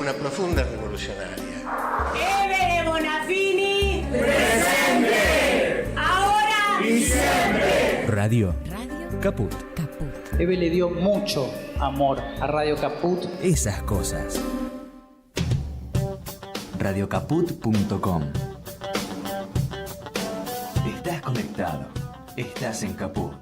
Una profunda revolucionaria. Evere Bonafini. ¡Presente! Ahora y siempre. Radio Caput. Eve le dio mucho amor a Radio Caput. Esas cosas. Radiocaput.com. Estás conectado. Estás en Caput.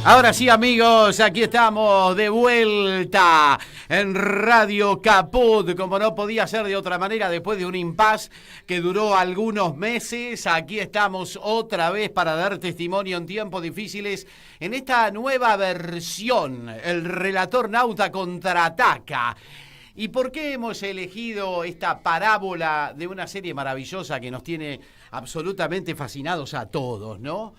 Ahora sí, amigos, aquí estamos de vuelta en Radio Caput, como no podía ser de otra manera, después de un impasse que duró algunos meses. Aquí estamos otra vez para dar testimonio en tiempos difíciles en esta nueva versión. El relator nauta contraataca. ¿Y por qué hemos elegido esta parábola de una serie maravillosa que nos tiene absolutamente fascinados a todos, ¿no?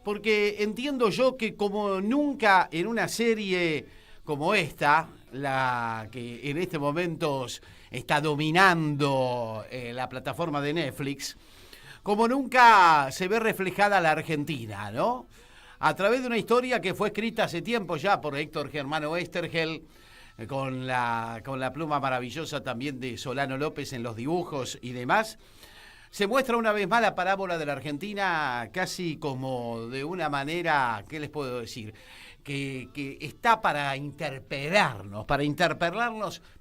Porque entiendo yo que como nunca en una serie como esta, la que en este momento está dominando la plataforma de Netflix, como nunca se ve reflejada la Argentina, ¿no? A través de una historia que fue escrita hace tiempo ya por Héctor Germano Oesterheld, con la pluma maravillosa también de Solano López en los dibujos y demás. Se muestra una vez más la parábola de la Argentina casi como de una manera, ¿qué les puedo decir? Que está para interpelarnos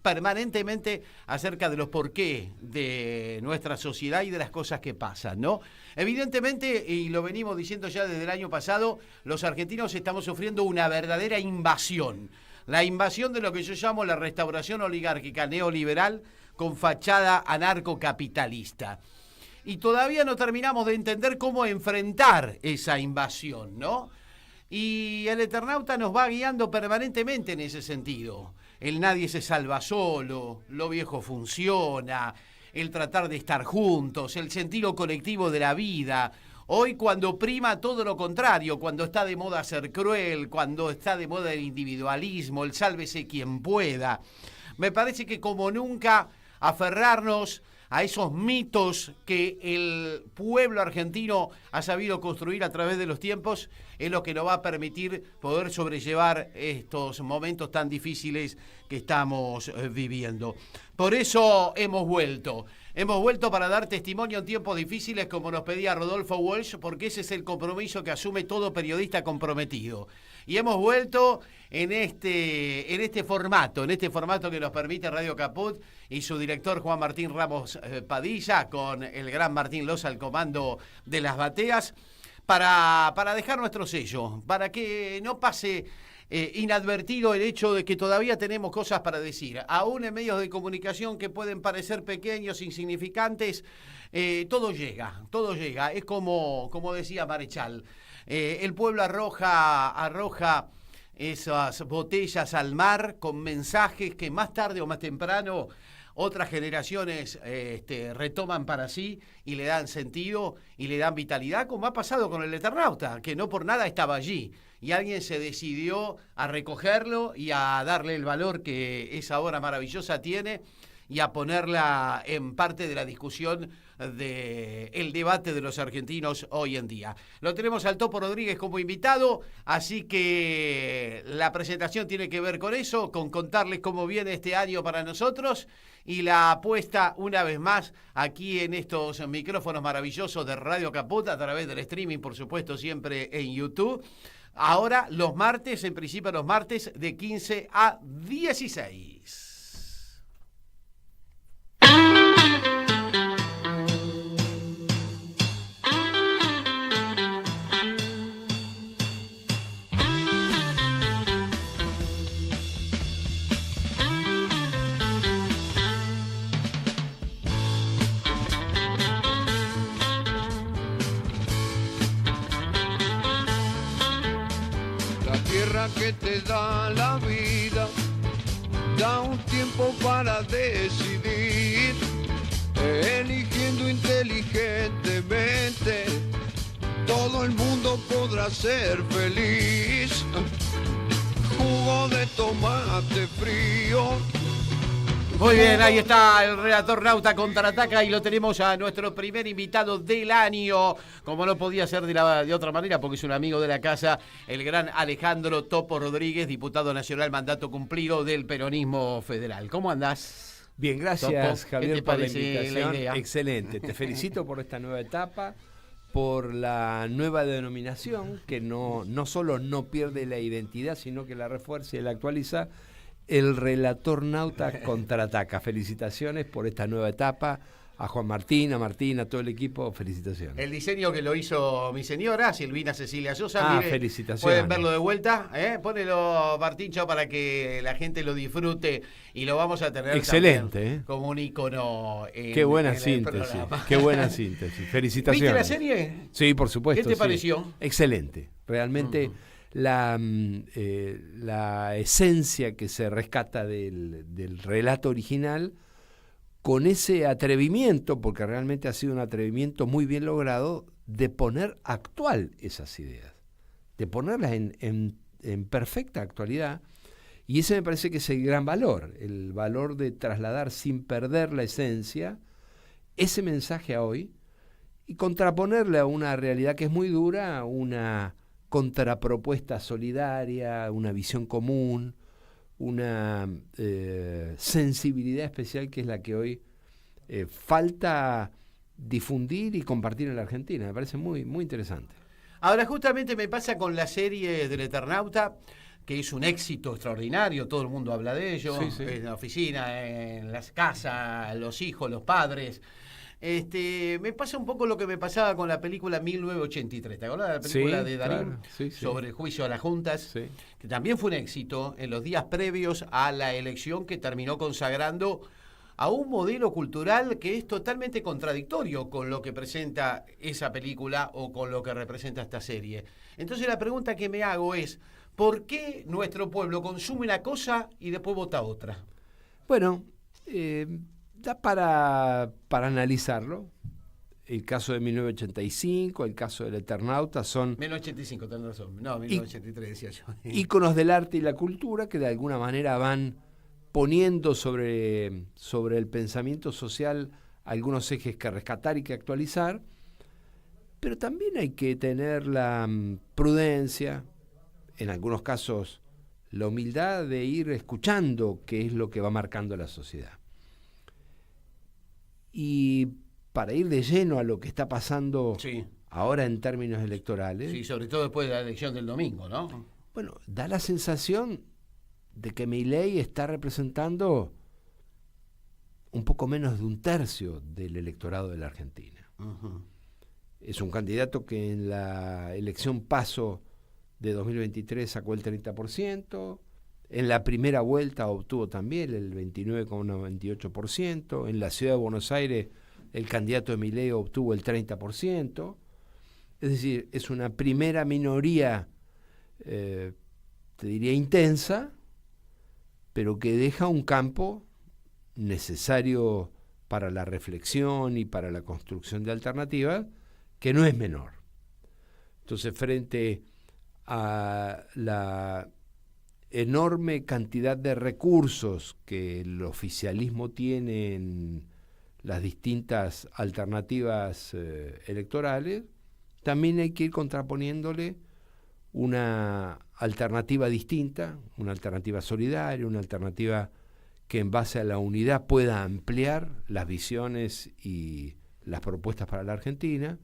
permanentemente acerca de los porqué de nuestra sociedad y de las cosas que pasan, ¿no? Evidentemente, y lo venimos diciendo ya desde el año pasado, los argentinos estamos sufriendo una verdadera invasión. La invasión de lo que yo llamo la restauración oligárquica neoliberal con fachada anarcocapitalista. Y todavía no terminamos de entender cómo enfrentar esa invasión, ¿no? Y el Eternauta nos va guiando permanentemente en ese sentido. El nadie se salva solo, lo viejo funciona, el tratar de estar juntos, el sentido colectivo de la vida. Hoy cuando prima todo lo contrario, cuando está de moda ser cruel, cuando está de moda el individualismo, el sálvese quien pueda. Me parece que como nunca aferrarnos a esos mitos que el pueblo argentino ha sabido construir a través de los tiempos es lo que nos va a permitir poder sobrellevar estos momentos tan difíciles que estamos viviendo. Por eso hemos vuelto para dar testimonio en tiempos difíciles como nos pedía Rodolfo Walsh, porque ese es el compromiso que asume todo periodista comprometido. Y hemos vuelto en este formato que nos permite Radio Caput y su director Juan Martín Ramos Padilla, con el gran Martín Loza al comando de las bateas, para dejar nuestro sello, para que no pase inadvertido el hecho de que todavía tenemos cosas para decir. Aún en medios de comunicación que pueden parecer pequeños, insignificantes, todo llega. Es como decía Marechal. El pueblo arroja esas botellas al mar con mensajes que más tarde o más temprano otras generaciones retoman para sí y le dan sentido y le dan vitalidad, como ha pasado con el Eternauta, que no por nada estaba allí. Y alguien se decidió a recogerlo y a darle el valor que esa obra maravillosa tiene y a ponerla en parte de la discusión del debate de los argentinos hoy en día. Lo tenemos al Topo Rodríguez como invitado, así que la presentación tiene que ver con eso, con contarles cómo viene este año para nosotros y la apuesta una vez más aquí en estos micrófonos maravillosos de Radio Caput a través del streaming, por supuesto, siempre en YouTube. Ahora los martes, en principio los martes de 15 a 16. Que te da la vida, da un tiempo para decidir, eligiendo inteligentemente, todo el mundo podrá ser feliz. jugo de tomate frío. Muy bien, ahí está el relator Nauta Contraataca y lo tenemos a nuestro primer invitado del año, como no podía ser de otra manera, porque es un amigo de la casa, el gran Alejandro Topo Rodríguez, diputado nacional, mandato cumplido del peronismo federal. ¿Cómo andás? Bien, gracias, Topo, Javier, ¿qué te por la parece invitación. la idea? Excelente, te felicito por esta nueva etapa, por la nueva denominación, que no solo no pierde la identidad, sino que la refuerza y la actualiza. El relator Nauta Contraataca. Felicitaciones por esta nueva etapa. A Juan Martín, a Martín, a todo el equipo, felicitaciones. El diseño que lo hizo mi señora, Silvina Cecilia Sosa. Mire, felicitaciones. Pueden verlo de vuelta, Ponelo, Martincho, para que la gente lo disfrute y lo vamos a tener excelente, como un ícono. Qué buena en síntesis, el qué buena síntesis. Felicitaciones. ¿Viste la serie? Sí, por supuesto. ¿Qué te pareció? Excelente. Realmente la esencia que se rescata del relato original, con ese atrevimiento, porque realmente ha sido un atrevimiento muy bien logrado, de poner actual esas ideas, de ponerlas en perfecta actualidad, y ese me parece que es el gran valor, el valor de trasladar sin perder la esencia ese mensaje a hoy y contraponerle a una realidad que es muy dura, una contrapropuesta solidaria, una visión común, una sensibilidad especial que es la que hoy falta difundir y compartir en la Argentina. Me parece muy, muy interesante. Ahora, justamente me pasa con la serie del Eternauta, que es un éxito extraordinario, todo el mundo habla de ello, Sí, sí. En la oficina, en las casas, los hijos, los padres. Me pasa un poco lo que me pasaba con la película 1983, ¿te acuerdas de la película de Darín? Claro, sí. Sobre el juicio a las juntas, Sí. que también fue un éxito en los días previos a la elección, que terminó consagrando a un modelo cultural que es totalmente contradictorio con lo que presenta esa película o con lo que representa esta serie. Entonces la pregunta que me hago es, ¿por qué nuestro pueblo consume una cosa y después vota otra? Bueno, da para analizarlo. El caso de 1985, el caso del Eternauta son 1985, tenés razón. No, 1983 decía yo. íconos del arte y la cultura que de alguna manera van poniendo sobre el pensamiento social algunos ejes que rescatar y que actualizar, pero también hay que tener la prudencia, en algunos casos la humildad de ir escuchando qué es lo que va marcando la sociedad. Y para ir de lleno a lo que está pasando ahora en términos electorales. Sí, sobre todo después de la elección del domingo, ¿no? Bueno, da la sensación de que Milei está representando un poco menos de un tercio del electorado de la Argentina. Uh-huh. Es un candidato que en la elección PASO de 2023 sacó el 30%, en la primera vuelta obtuvo también el 29,98%, en la ciudad de Buenos Aires el candidato de Milei obtuvo el 30%, es decir, es una primera minoría, te diría intensa, pero que deja un campo necesario para la reflexión y para la construcción de alternativas, que no es menor. Entonces, frente a la enorme cantidad de recursos que el oficialismo tiene en las distintas alternativas electorales, también hay que ir contraponiéndole una alternativa distinta, una alternativa solidaria, una alternativa que en base a la unidad pueda ampliar las visiones y las propuestas para la Argentina.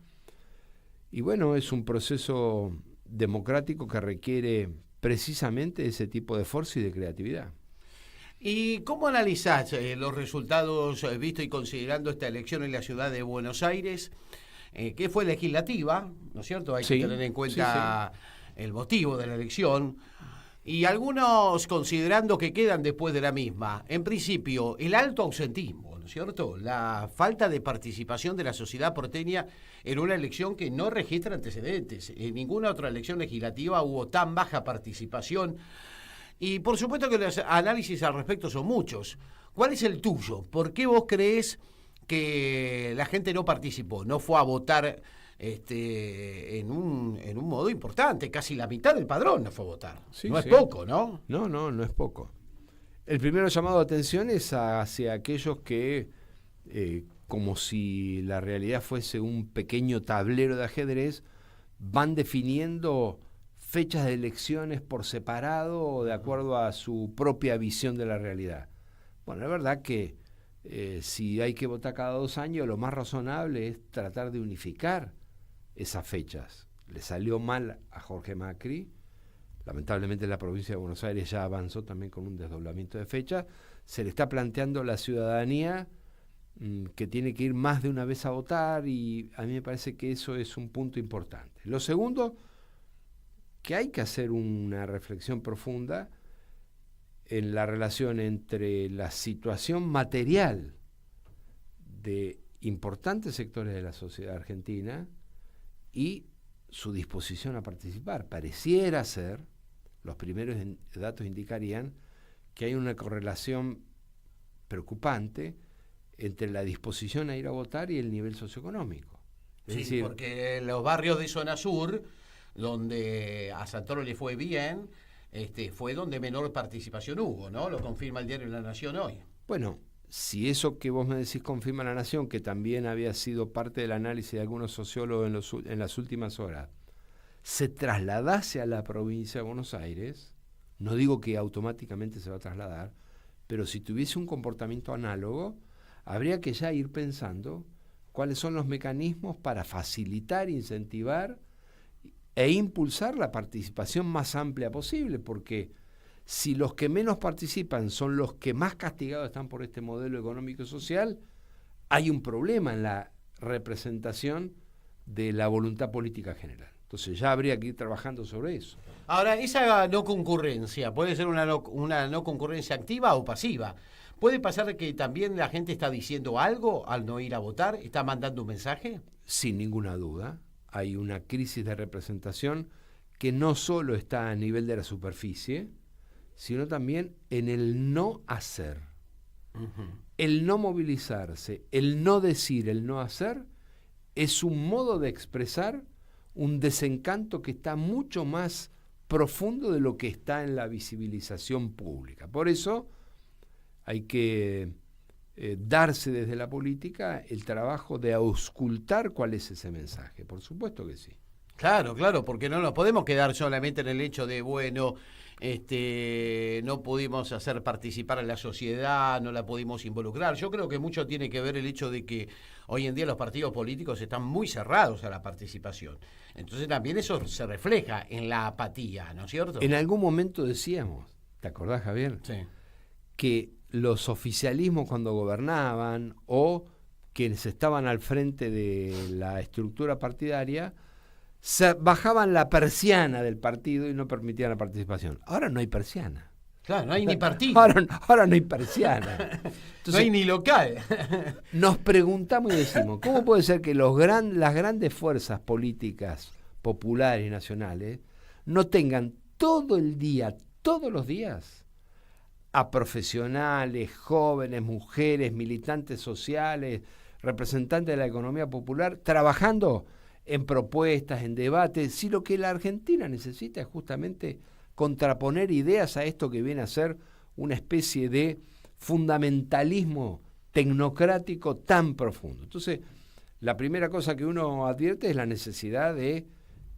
Y bueno, es un proceso democrático que requiere precisamente ese tipo de esfuerzo y de creatividad. ¿Y cómo analizás los resultados vistos y considerando esta elección en la ciudad de Buenos Aires, que fue legislativa, ¿no es cierto? Hay que tener en cuenta el motivo de la elección, y algunos considerando que quedan después de la misma. En principio, el alto ausentismo, ¿no es cierto? La falta de participación de la sociedad porteña en una elección que no registra antecedentes. En ninguna otra elección legislativa hubo tan baja participación. Y por supuesto que los análisis al respecto son muchos. ¿Cuál es el tuyo? ¿Por qué vos creés que la gente no participó, no fue a votar en un modo importante. Casi la mitad del padrón no fue a votar. Sí, no sí. es poco, ¿no? No es poco. El primero llamado de atención es hacia aquellos que, como si la realidad fuese un pequeño tablero de ajedrez, van definiendo fechas de elecciones por separado o de acuerdo a su propia visión de la realidad. Bueno, la verdad que si hay que votar cada 2 años, lo más razonable es tratar de unificar esas fechas. Le salió mal a Jorge Macri. Lamentablemente la provincia de Buenos Aires ya avanzó también con un desdoblamiento de fecha. Se le está planteando a la ciudadanía que tiene que ir más de una vez a votar, y a mí me parece que eso es un punto importante. Lo segundo, que hay que hacer una reflexión profunda en la relación entre la situación material de importantes sectores de la sociedad argentina y su disposición a participar. Pareciera ser, los primeros datos indicarían que hay una correlación preocupante entre la disposición a ir a votar y el nivel socioeconómico. Es Sí, decir, porque los barrios de zona sur, donde a Santoro le fue bien, fue donde menor participación hubo, ¿no? Lo confirma el diario La Nación hoy. bueno, si eso que vos me decís confirma La Nación, que también había sido parte del análisis de algunos sociólogos en las últimas horas, se trasladase a la provincia de Buenos Aires, no digo que automáticamente se va a trasladar, pero si tuviese un comportamiento análogo, habría que ya ir pensando cuáles son los mecanismos para facilitar, incentivar e impulsar la participación más amplia posible, porque si los que menos participan son los que más castigados están por este modelo económico y social, hay un problema en la representación de la voluntad política general. Entonces ya habría que ir trabajando sobre eso. Ahora, esa no concurrencia, ¿puede ser una no concurrencia activa o pasiva? ¿Puede pasar que también la gente está diciendo algo al no ir a votar? ¿Está mandando un mensaje? Sin ninguna duda, hay una crisis de representación que no solo está a nivel de la superficie, sino también en el no hacer. El no movilizarse, el no decir, el no hacer, es un modo de expresar un desencanto que está mucho más profundo de lo que está en la visibilización pública. Por eso hay que darse desde la política el trabajo de auscultar cuál es ese mensaje. Por supuesto que sí. Claro, porque no nos podemos quedar solamente en el hecho de, bueno, no pudimos hacer participar a la sociedad, no la pudimos involucrar. Yo creo que mucho tiene que ver el hecho de que hoy en día los partidos políticos están muy cerrados a la participación. Entonces también eso se refleja en la apatía, ¿no es cierto? En algún momento decíamos, ¿te acordás, Javier? Sí. Que los oficialismos cuando gobernaban o quienes estaban al frente de la estructura partidaria bajaban la persiana del partido y no permitían la participación. Ahora no hay persiana. Claro, no hay ni partido. Ahora no hay persiana. Entonces, no hay ni local. Nos preguntamos y decimos, ¿cómo puede ser que las grandes fuerzas políticas populares y nacionales no tengan todo el día, todos los días, a profesionales, jóvenes, mujeres, militantes sociales, representantes de la economía popular, trabajando en propuestas, en debates, si lo que la Argentina necesita es justamente contraponer ideas a esto que viene a ser una especie de fundamentalismo tecnocrático tan profundo? Entonces, la primera cosa que uno advierte es la necesidad de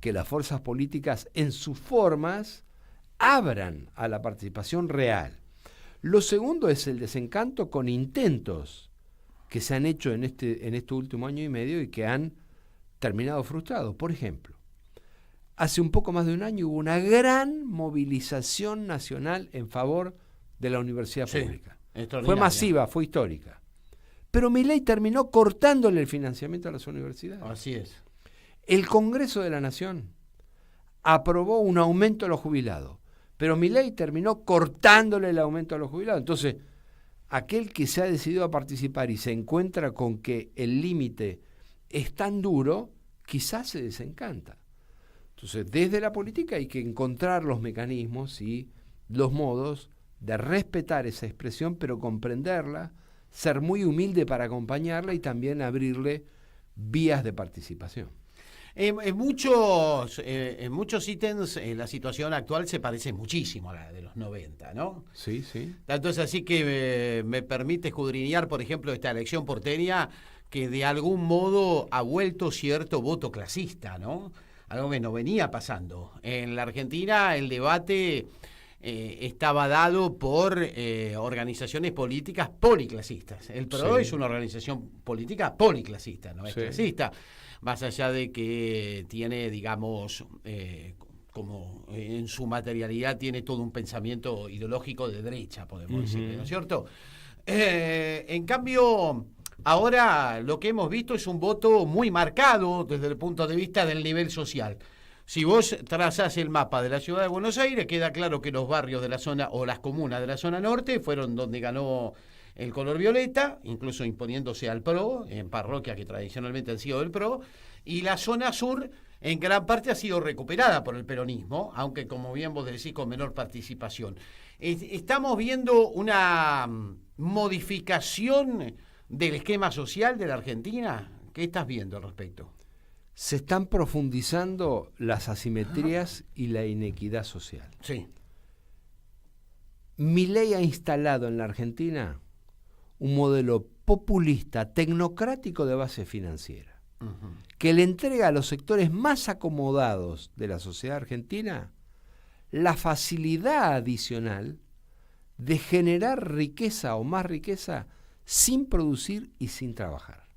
que las fuerzas políticas en sus formas abran a la participación real. Lo segundo es el desencanto con intentos que se han hecho en este último año y medio y que han terminado frustrados. Por ejemplo, hace un poco más de un año hubo una gran movilización nacional en favor de la universidad pública. Fue masiva, fue histórica. Pero Milei terminó cortándole el financiamiento a las universidades. Así es. El Congreso de la Nación aprobó un aumento a los jubilados, pero Milei terminó cortándole el aumento a los jubilados. Entonces, aquel que se ha decidido a participar y se encuentra con que el límite es tan duro, quizás se desencanta. Entonces, desde la política hay que encontrar los mecanismos y los modos de respetar esa expresión, pero comprenderla, ser muy humilde para acompañarla y también abrirle vías de participación. En muchos ítems la situación actual se parece muchísimo a la de los 90, ¿no? Sí, sí. Tanto es así que me permite escudriñar, por ejemplo, esta elección porteña que de algún modo ha vuelto cierto voto clasista, ¿no? Algo que no venía pasando. En la Argentina el debate estaba dado por organizaciones políticas policlasistas. El PRO es una organización política policlasista, no es clasista. Más allá de que tiene, digamos, como en su materialidad tiene todo un pensamiento ideológico de derecha, podemos decirle, ¿no es cierto? En cambio, ahora lo que hemos visto es un voto muy marcado desde el punto de vista del nivel social. Si vos trazás el mapa de la ciudad de Buenos Aires, queda claro que los barrios de la zona o las comunas de la zona norte fueron donde ganó el color violeta, incluso imponiéndose al PRO, en parroquias que tradicionalmente han sido del PRO, y la zona sur en gran parte ha sido recuperada por el peronismo, aunque como bien vos decís con menor participación. Estamos viendo una modificación del esquema social de la Argentina. ¿Qué estás viendo al respecto? Se están profundizando las asimetrías y la inequidad social. Sí. Milei ha instalado en la Argentina un modelo populista, tecnocrático de base financiera, que le entrega a los sectores más acomodados de la sociedad argentina la facilidad adicional de generar riqueza o más riqueza sin producir y sin trabajar.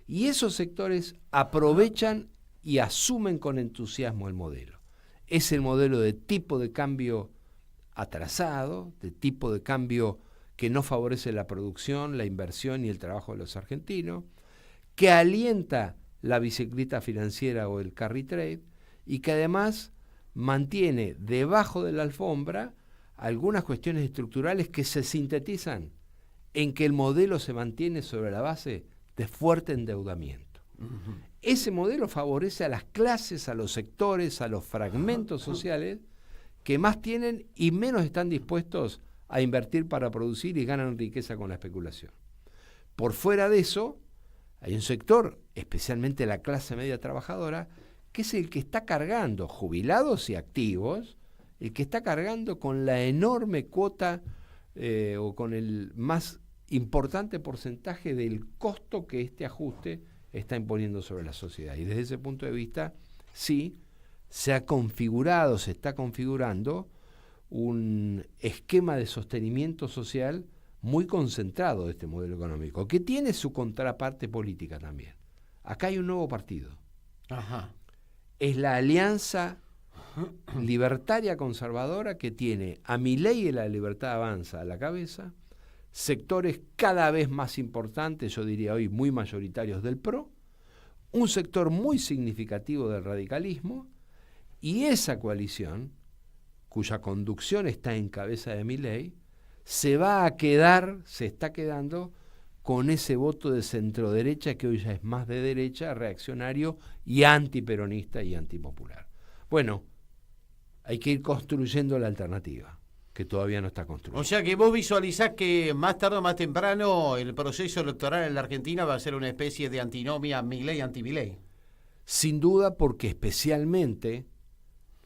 Y esos sectores aprovechan y asumen con entusiasmo el modelo. Es el modelo de tipo de cambio atrasado, de tipo de cambio que no favorece la producción, la inversión y el trabajo de los argentinos, que alienta la bicicleta financiera o el carry trade y que además mantiene debajo de la alfombra algunas cuestiones estructurales que se sintetizan en que el modelo se mantiene sobre la base de fuerte endeudamiento. Ese modelo favorece a las clases, a los sectores, a los fragmentos sociales que más tienen y menos están dispuestos a invertir para producir y ganan riqueza con la especulación. Por fuera de eso, hay un sector, especialmente la clase media trabajadora, que es el que está cargando, jubilados y activos, el que está cargando con la enorme cuota o con el más importante porcentaje del costo que este ajuste está imponiendo sobre la sociedad. Y desde ese punto de vista, sí, se está configurando un esquema de sostenimiento social muy concentrado de este modelo económico, que tiene su contraparte política también. Acá hay un nuevo partido. Es la Alianza Libertaria Conservadora, que tiene a Milei y la Libertad Avanza a la cabeza, sectores cada vez más importantes, yo diría hoy muy mayoritarios del PRO, un sector muy significativo del radicalismo, y esa coalición, cuya conducción está en cabeza de Milei, se está quedando con ese voto de centroderecha que hoy ya es más de derecha, reaccionario y antiperonista y antipopular. Bueno, hay que ir construyendo la alternativa, que todavía no está construida. O sea que vos visualizás que más tarde o más temprano el proceso electoral en la Argentina va a ser una especie de antinomia Milei-anti-Milei. Sin duda, porque especialmente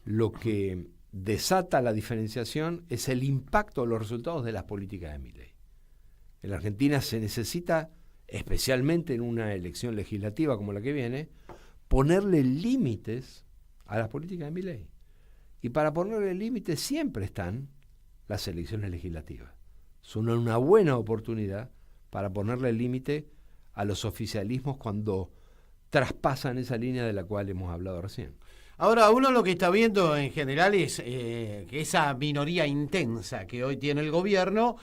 lo que desata la diferenciación es el impacto de los resultados de las políticas de Milei. En la Argentina se necesita, especialmente en una elección legislativa como la que viene, ponerle límites a las políticas de Milei. Y para ponerle límites siempre están las elecciones legislativas. Son una buena oportunidad para ponerle límite a los oficialismos cuando traspasan esa línea de la cual hemos hablado recién. Ahora, uno lo que está viendo en general es que esa minoría intensa que hoy tiene el gobierno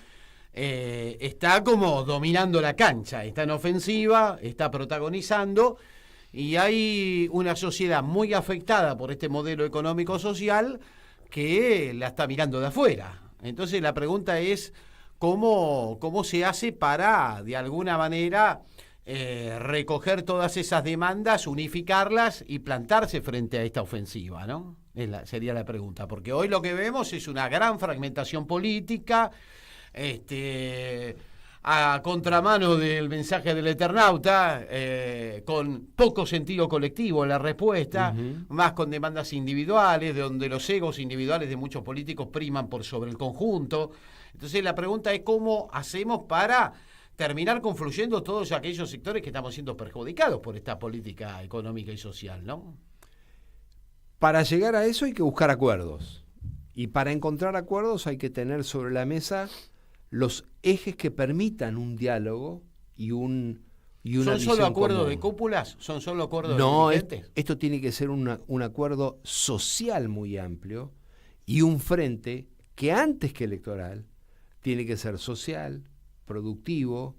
está como dominando la cancha, está en ofensiva, está protagonizando, y hay una sociedad muy afectada por este modelo económico-social que la está mirando de afuera. Entonces la pregunta es cómo se hace para, de alguna manera, recoger todas esas demandas, unificarlas y plantarse frente a esta ofensiva, ¿no? Sería la pregunta, porque hoy lo que vemos es una gran fragmentación política. a contramano del mensaje del Eternauta, con poco sentido colectivo en la respuesta, más con demandas individuales, donde los egos individuales de muchos políticos priman por sobre el conjunto. Entonces la pregunta es cómo hacemos para terminar confluyendo todos aquellos sectores que estamos siendo perjudicados por esta política económica y social, ¿no? Para llegar a eso hay que buscar acuerdos. Y para encontrar acuerdos hay que tener sobre la mesa los ejes que permitan un diálogo y una ¿Son solo acuerdos común. de cúpulas? ¿Son solo acuerdos No, de dirigentes? esto tiene que ser un acuerdo social muy amplio y un frente que antes que electoral tiene que ser social, productivo,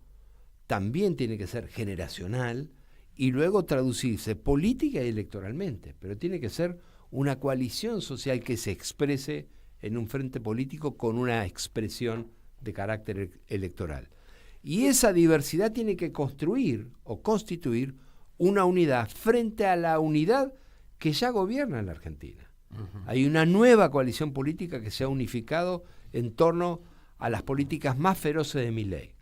también tiene que ser generacional y luego traducirse política y electoralmente. Pero tiene que ser una coalición social que se exprese en un frente político con una expresión de carácter electoral. Y esa diversidad tiene que construir o constituir una unidad frente a la unidad que ya gobierna en la Argentina. Hay una nueva coalición política que se ha unificado en torno a las políticas más feroces de Milei,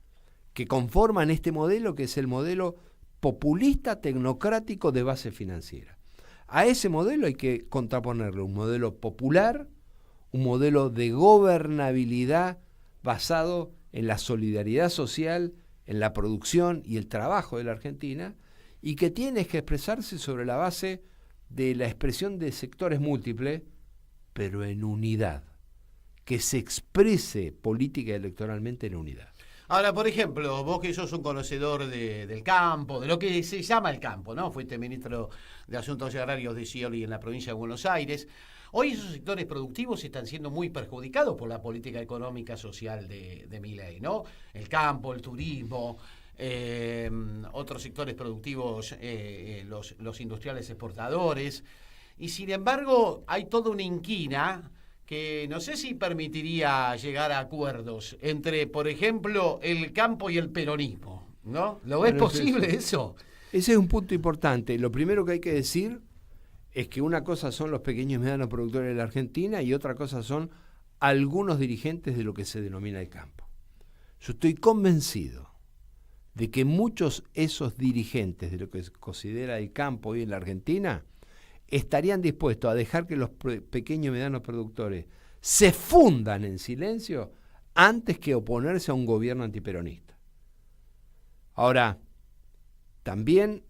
que conforman este modelo que es el modelo populista tecnocrático de base financiera. A ese modelo hay que contraponerle un modelo popular, un modelo de gobernabilidad basado en la solidaridad social, en la producción y el trabajo de la Argentina, y que tiene que expresarse sobre la base de la expresión de sectores múltiples, pero en unidad, que se exprese política y electoralmente en unidad. Ahora, por ejemplo, vos que sos un conocedor del campo, de lo que se llama el campo, ¿no? Fuiste ministro de Asuntos Agrarios de Scioli en la provincia de Buenos Aires. Hoy esos sectores productivos están siendo muy perjudicados por la política económica social de Milei, ¿no? El campo, el turismo, otros sectores productivos, los industriales exportadores. Y sin embargo, hay toda una inquina que no sé si permitiría llegar a acuerdos entre, por ejemplo, el campo y el peronismo, ¿no? ¿Lo ves posible eso? Ese es un punto importante. Lo primero que hay que decir es que una cosa son los pequeños y medianos productores de la Argentina y otra cosa son algunos dirigentes de lo que se denomina el campo. Yo estoy convencido de que muchos esos dirigentes de lo que se considera el campo hoy en la Argentina estarían dispuestos a dejar que los pequeños y medianos productores se fundan en silencio antes que oponerse a un gobierno antiperonista. Ahora, también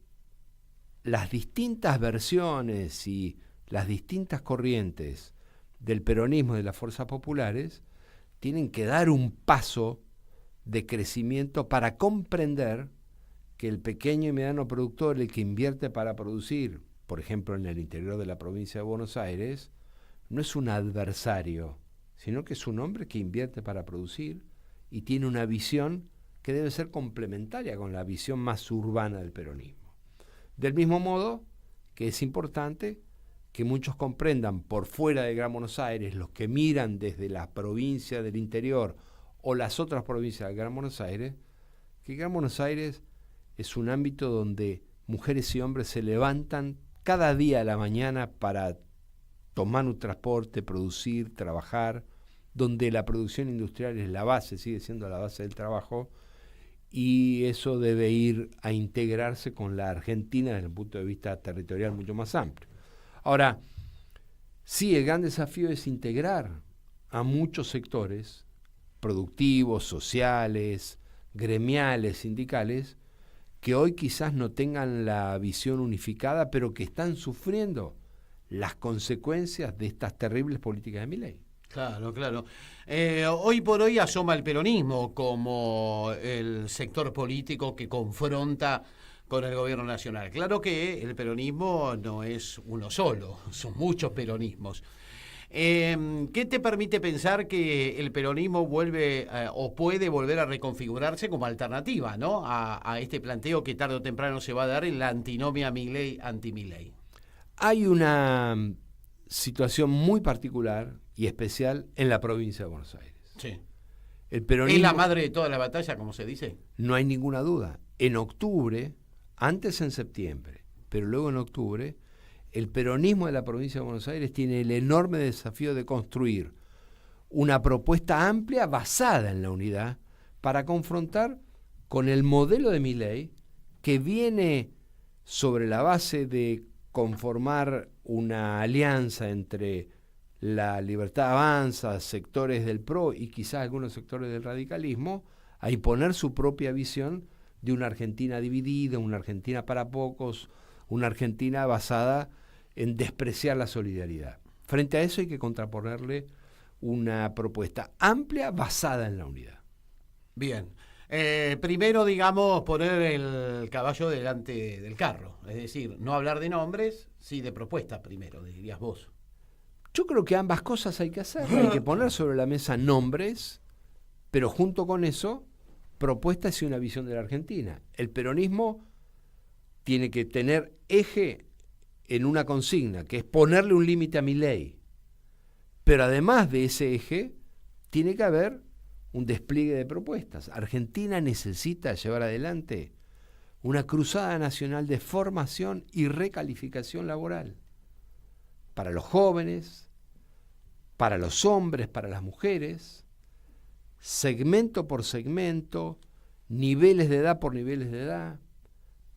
las distintas versiones y las distintas corrientes del peronismo y de las fuerzas populares tienen que dar un paso de crecimiento para comprender que el pequeño y mediano productor, el que invierte para producir, por ejemplo en el interior de la provincia de Buenos Aires, no es un adversario, sino que es un hombre que invierte para producir y tiene una visión que debe ser complementaria con la visión más urbana del peronismo. Del mismo modo que es importante que muchos comprendan por fuera del Gran Buenos Aires, los que miran desde la provincia del interior o las otras provincias del Gran Buenos Aires, que el Gran Buenos Aires es un ámbito donde mujeres y hombres se levantan cada día a la mañana para tomar un transporte, producir, trabajar, donde la producción industrial es la base, sigue siendo la base del trabajo, y eso debe ir a integrarse con la Argentina desde el punto de vista territorial mucho más amplio. Ahora, sí, el gran desafío es integrar a muchos sectores productivos, sociales, gremiales, sindicales, que hoy quizás no tengan la visión unificada, pero que están sufriendo las consecuencias de estas terribles políticas de Milei. Claro, claro. Hoy por hoy asoma el peronismo como el sector político que confronta con el gobierno nacional. Claro que el peronismo no es uno solo, son muchos peronismos. ¿Qué te permite pensar que el peronismo vuelve o puede volver a reconfigurarse como alternativa, ¿no? a este planteo que tarde o temprano se va a dar en la antinomia Milei-anti-Milei? Hay una situación muy particular y especial en la provincia de Buenos Aires. Sí. El peronismo, ¿Es la madre de toda la batalla, como se dice? No hay ninguna duda. En octubre, antes en septiembre, pero luego en octubre, el peronismo de la provincia de Buenos Aires tiene el enorme desafío de construir una propuesta amplia basada en la unidad para confrontar con el modelo de Milei, que viene sobre la base de conformar una alianza entre la Libertad Avanza, sectores del PRO y quizás algunos sectores del radicalismo, a imponer su propia visión de una Argentina dividida, una Argentina para pocos, una Argentina basada en despreciar la solidaridad. Frente a eso hay que contraponerle una propuesta amplia basada en la unidad. Bien. Primero, digamos, poner el caballo delante del carro. Es decir, no hablar de nombres, sí de propuestas primero, dirías vos. Yo creo que ambas cosas hay que hacer. Hay que poner sobre la mesa nombres, pero junto con eso, propuestas y una visión de la Argentina. El peronismo tiene que tener eje en una consigna, que es ponerle un límite a Milei. Pero además de ese eje, tiene que haber un despliegue de propuestas. Argentina necesita llevar adelante una cruzada nacional de formación y recalificación laboral para los jóvenes, para los hombres, para las mujeres, segmento por segmento, niveles de edad por niveles de edad,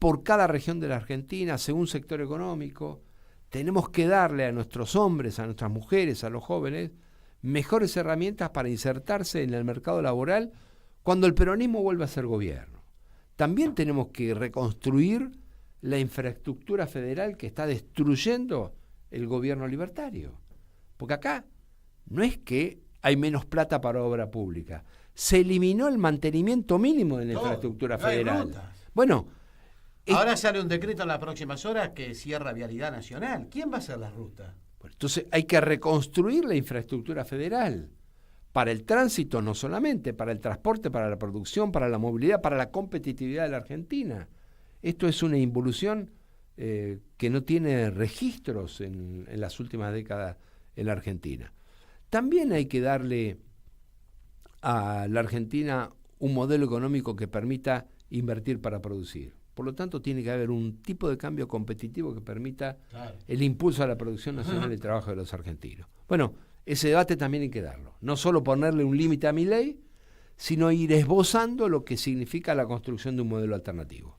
por cada región de la Argentina, según sector económico. Tenemos que darle a nuestros hombres, a nuestras mujeres, a los jóvenes, mejores herramientas para insertarse en el mercado laboral cuando el peronismo vuelva a ser gobierno. También tenemos que reconstruir la infraestructura federal que está destruyendo el gobierno libertario. Porque acá no es que hay menos plata para obra pública. Se eliminó el mantenimiento mínimo de la infraestructura federal. Bueno, ahora sale un decreto en las próximas horas que cierra Vialidad Nacional. ¿Quién va a hacer la ruta? Entonces hay que reconstruir la infraestructura federal para el tránsito, no solamente, para el transporte, para la producción, para la movilidad, para la competitividad de la Argentina. Esto es una involución que no tiene registros en las últimas décadas en la Argentina. También hay que darle a la Argentina un modelo económico que permita invertir para producir. Por lo tanto, tiene que haber un tipo de cambio competitivo que permita el impulso a la producción nacional y el trabajo de los argentinos. Bueno, ese debate también hay que darlo. No solo ponerle un límite a Milei, sino ir esbozando lo que significa la construcción de un modelo alternativo.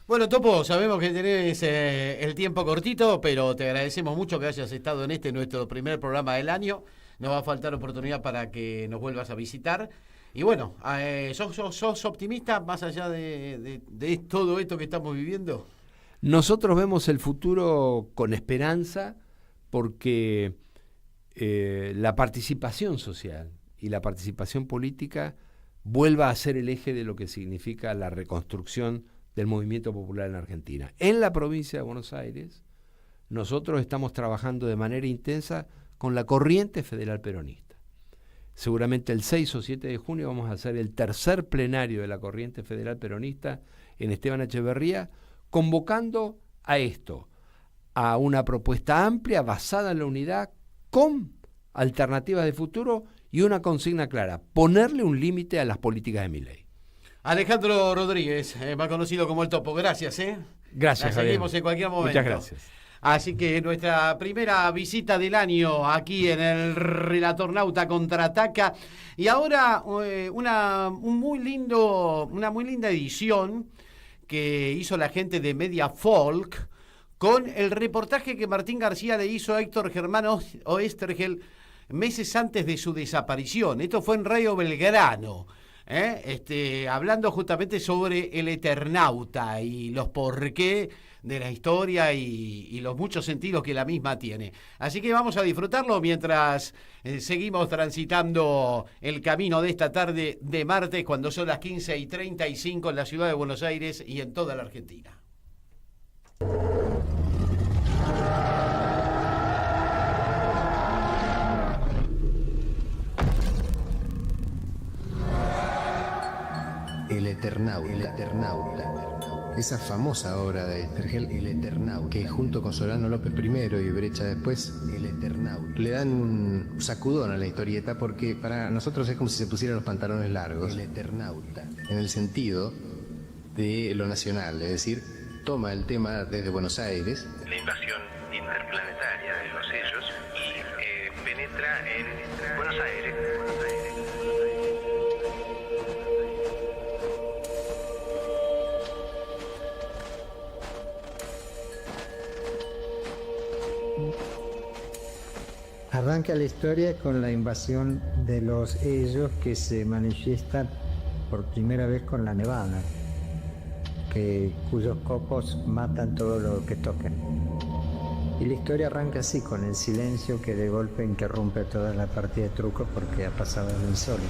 Bueno, Topo, sabemos que tenés el tiempo cortito, pero te agradecemos mucho que hayas estado en nuestro primer programa del año. No va a faltar oportunidad para que nos vuelvas a visitar. Y bueno, ¿sos optimista más allá de todo esto que estamos viviendo? Nosotros vemos el futuro con esperanza porque la participación social y la participación política vuelva a ser el eje de lo que significa la reconstrucción del movimiento popular en Argentina. En la provincia de Buenos Aires, nosotros estamos trabajando de manera intensa con la corriente federal peronista. Seguramente el 6 o 7 de junio vamos a hacer el tercer plenario de la corriente federal peronista en Esteban Echeverría, convocando a esto, a una propuesta amplia basada en la unidad, con alternativas de futuro y una consigna clara: ponerle un límite a las políticas de Milei. Alejandro Rodríguez, más conocido como el Topo, gracias. Gracias, La seguimos en cualquier momento. Muchas gracias. Así que nuestra primera visita del año aquí en el Relatornauta Contraataca. Y ahora una muy linda edición que hizo la gente de Media Folk con el reportaje que Martín García le hizo a Héctor Germán Oestergel meses antes de su desaparición. Esto fue en Radio Belgrano. Hablando justamente sobre el Eternauta y los porqué de la historia y los muchos sentidos que la misma tiene. Así que vamos a disfrutarlo mientras seguimos transitando el camino de esta tarde de martes, cuando son las 15:35 en la ciudad de Buenos Aires y en toda la Argentina. El Eternauta. Esa famosa obra de Estergel, El Eternauta, que junto con Solano López primero y Brecha después, El Eternauta, le dan un sacudón a la historieta porque para nosotros es como si se pusieran los pantalones largos. El Eternauta, en el sentido de lo nacional, es decir, toma el tema desde Buenos Aires, la invasión interplanetaria de los sellos, y penetra en Buenos Aires. Arranca la historia con la invasión de los ellos que se manifiestan por primera vez con la nevada, cuyos copos matan todo lo que tocan. Y la historia arranca así, con el silencio que de golpe interrumpe toda la partida de truco porque ha pasado el insólito.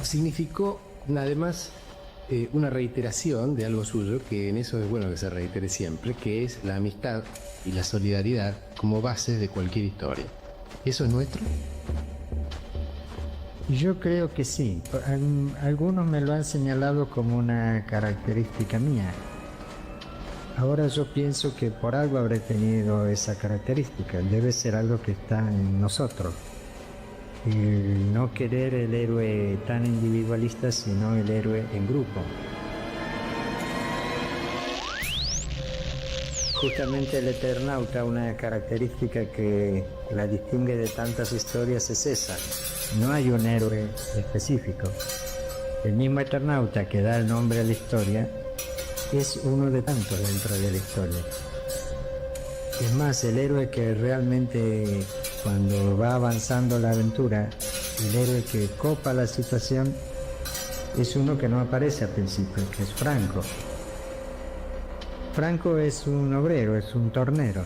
Significó, además, una reiteración de algo suyo, que en eso es bueno que se reitere siempre, que es la amistad y la solidaridad como bases de cualquier historia. ¿Eso es nuestro? Yo creo que sí. Algunos me lo han señalado como una característica mía. Ahora yo pienso que por algo habré tenido esa característica. Debe ser algo que está en nosotros. El no querer el héroe tan individualista, sino el héroe en grupo. Justamente el Eternauta, una característica que la distingue de tantas historias es esa. No hay un héroe específico. El mismo Eternauta que da el nombre a la historia es uno de tantos dentro de la historia. Es más, el héroe que realmente, cuando va avanzando la aventura, el héroe que copa la situación es uno que no aparece al principio, que es Franco. Franco es un obrero, es un tornero.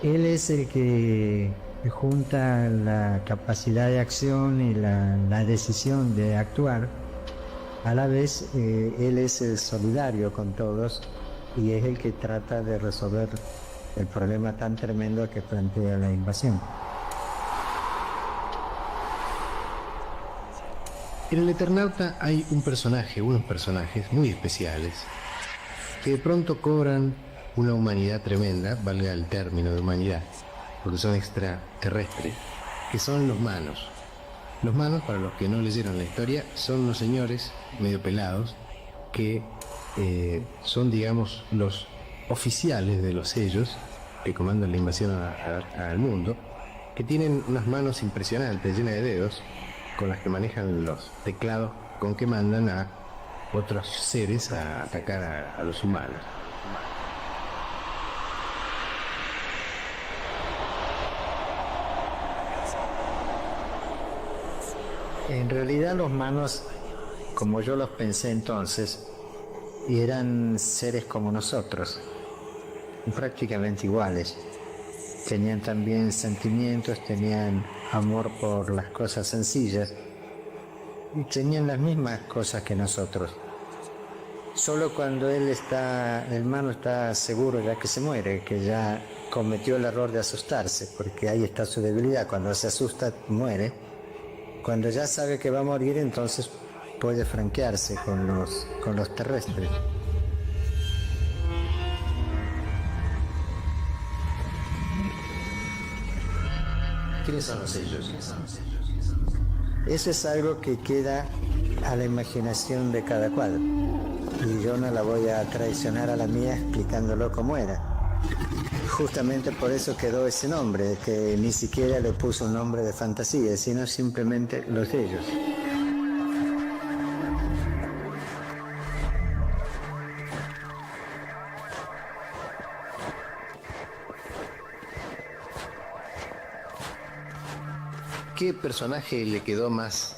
Él es el que junta la capacidad de acción y la decisión de actuar. A la vez, él es el solidario con todos y es el que trata de resolver el problema tan tremendo que plantea la invasión. En el Eternauta hay unos personajes muy especiales que de pronto cobran una humanidad tremenda, valga el término de humanidad, porque son extraterrestres, que son los manos. Los manos, para los que no leyeron la historia, son unos señores medio pelados que son, digamos, los oficiales de los sellos que comandan la invasión al mundo, que tienen unas manos impresionantes, llenas de dedos, con las que manejan los teclados con que mandan a otros seres a atacar a los humanos. En realidad los manos, como yo los pensé entonces, eran seres como nosotros, prácticamente iguales. Tenían también sentimientos, tenían amor por las cosas sencillas y tenían las mismas cosas que nosotros. Solo cuando el mano está seguro ya que se muere, que ya cometió el error de asustarse, porque ahí está su debilidad. Cuando se asusta, muere. Cuando ya sabe que va a morir, entonces puede franquearse con los terrestres. ¿Quiénes son los ellos? Eso es algo que queda a la imaginación de cada cual. Y yo no la voy a traicionar a la mía explicándolo cómo era. Justamente por eso quedó ese nombre, que ni siquiera le puso un nombre de fantasía, sino simplemente los ellos. ¿Qué personaje le quedó más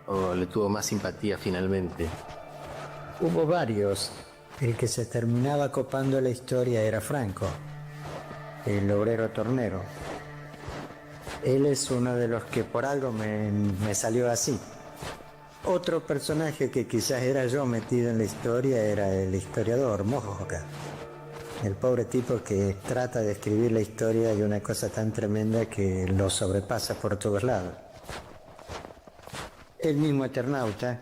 o le tuvo más simpatía finalmente? Hubo varios. El que se terminaba copando la historia era Franco, el obrero tornero. Él es uno de los que por algo me salió así. Otro personaje que quizás era yo metido en la historia era el historiador Mojoca. El pobre tipo que trata de escribir la historia de una cosa tan tremenda que lo sobrepasa por todos lados. El mismo Eternauta,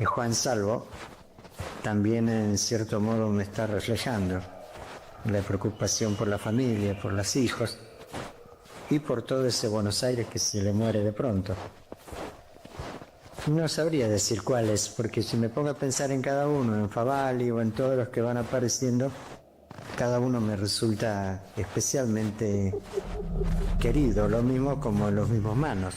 Juan Salvo, también en cierto modo me está reflejando la preocupación por la familia, por los hijos y por todo ese Buenos Aires que se le muere de pronto. No sabría decir cuáles, porque si me pongo a pensar en cada uno, en Favalli o en todos los que van apareciendo, cada uno me resulta especialmente querido, lo mismo como los mismos manos.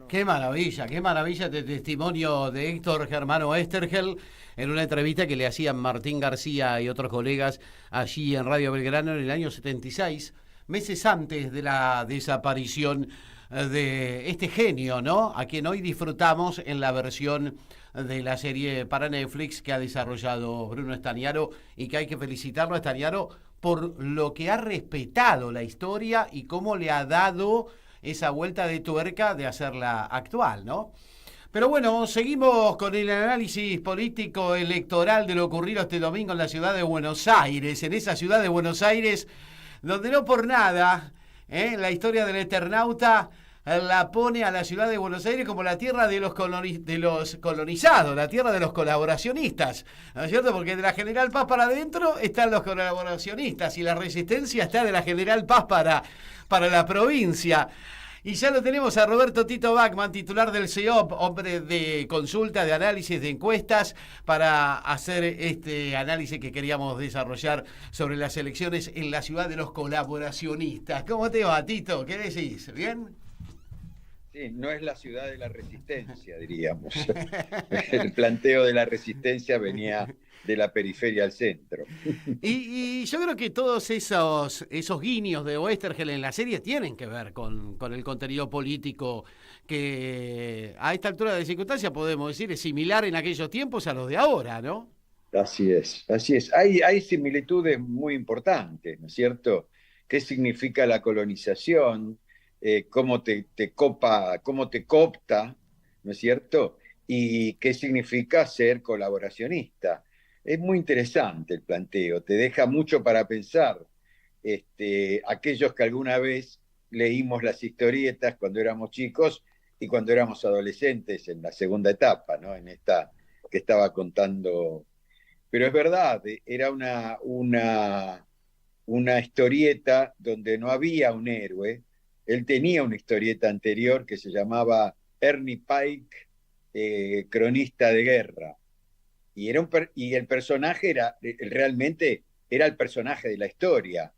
Qué maravilla de testimonio de Héctor Germano Estergel en una entrevista que le hacían Martín García y otros colegas allí en Radio Belgrano en el año 76, meses antes de la desaparición de este genio, ¿no? A quien hoy disfrutamos en la versión de la serie para Netflix que ha desarrollado Bruno Estañaro, y que hay que felicitarlo a Estañaro por lo que ha respetado la historia y cómo le ha dado esa vuelta de tuerca de hacerla actual, ¿no? Pero bueno, seguimos con el análisis político electoral de lo ocurrido este domingo en la ciudad de Buenos Aires, en esa ciudad de Buenos Aires donde no por nada la historia del Eternauta la pone a la ciudad de Buenos Aires como la tierra de los colonizados, la tierra de los colaboracionistas, ¿no es cierto? Porque de la General Paz para adentro están los colaboracionistas y la resistencia está de la General Paz para la provincia. Y ya lo tenemos a Roberto Tito Bachmann, titular del CEOP, hombre de consulta, de análisis, de encuestas, para hacer este análisis que queríamos desarrollar sobre las elecciones en la ciudad de los colaboracionistas. ¿Cómo te va, Tito? ¿Qué decís? ¿Bien? Sí, no es la ciudad de la resistencia, diríamos. El planteo de la resistencia venía de la periferia al centro. Y yo creo que todos esos guiños de Oestergel en la serie tienen que ver con el contenido político que a esta altura de circunstancia podemos decir es similar en aquellos tiempos a los de ahora, ¿no? Así es. Hay similitudes muy importantes, ¿no es cierto? ¿Qué significa la colonización? Cómo te coopta, ¿no es cierto? Y qué significa ser colaboracionista. Es muy interesante el planteo, te deja mucho para pensar. Aquellos que alguna vez leímos las historietas cuando éramos chicos y cuando éramos adolescentes en la segunda etapa, ¿no? En esta que estaba contando. Pero es verdad, era una historieta donde no había un héroe. Él tenía una historieta anterior que se llamaba Ernie Pike, cronista de guerra. Y el personaje realmente era el personaje de la historia.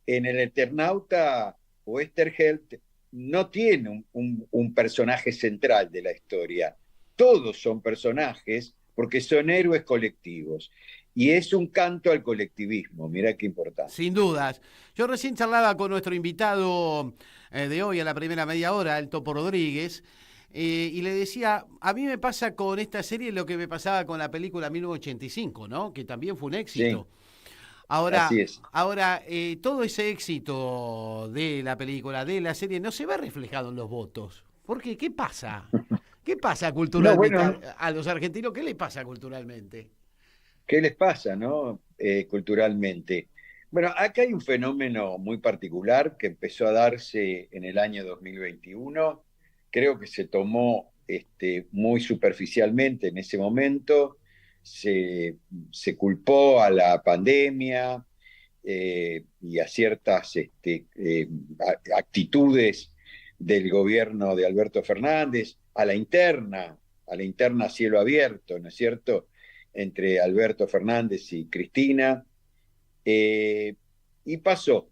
En el Eternauta, Oesterheld no tiene un personaje central de la historia. Todos son personajes porque son héroes colectivos. Y es un canto al colectivismo, mirá qué importante. Sin dudas. Yo recién charlaba con nuestro invitado de hoy a la primera media hora, el Topo Rodríguez, y le decía, a mí me pasa con esta serie lo que me pasaba con la película 1985, ¿no? Que también fue un éxito. Sí, ahora, así es. Todo ese éxito de la película, de la serie, no se ve reflejado en los votos. ¿Por qué? ¿Qué pasa? ¿Qué pasa culturalmente a los argentinos? ¿Qué les pasa culturalmente? ¿Qué les pasa, no? Culturalmente. Bueno, acá hay un fenómeno muy particular que empezó a darse en el año 2021. Creo que se tomó muy superficialmente en ese momento. Se culpó a la pandemia y a ciertas actitudes del gobierno de Alberto Fernández, a la interna a cielo abierto, ¿no es cierto?, entre Alberto Fernández y Cristina, y pasó.